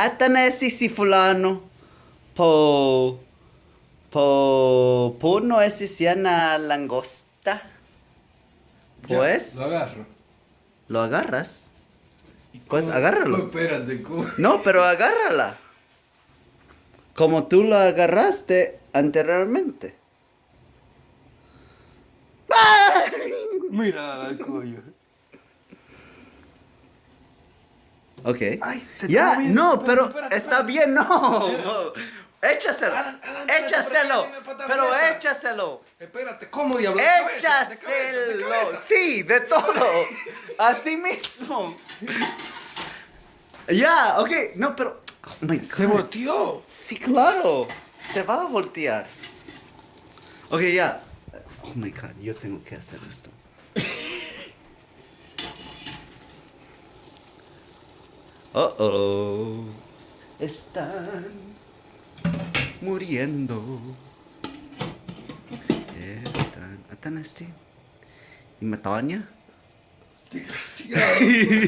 Atanesi si fulano. Po no es si una langosta. Pues, Ya, lo agarro. lo agarras. Pues ¿Cómo? agárralo. Espérate, ¿cómo? No, pero agárrala. Como tú lo agarraste anteriormente. Mira la coño. Ok. Ay, se está Ya, moviendo. no, Espérate, pero espérate, está espérate. bien, no. Mira. No. Échaselo. Espérate, Échaselo. tiene una pata Pero abierta. échaselo. Espérate, ¿cómo diablo? De cabeza, de cabeza, de Échaselo. cabeza. Sí, de todo. Así mismo. Ya, ok. No, pero. Oh my Se God. volteó. Sí, claro. Se va a voltear. Ok, ya. Oh my God, yo tengo que hacer esto. Oh. Están muriendo. Están. Atanasti. ¿Y Matonia? Desgraciado.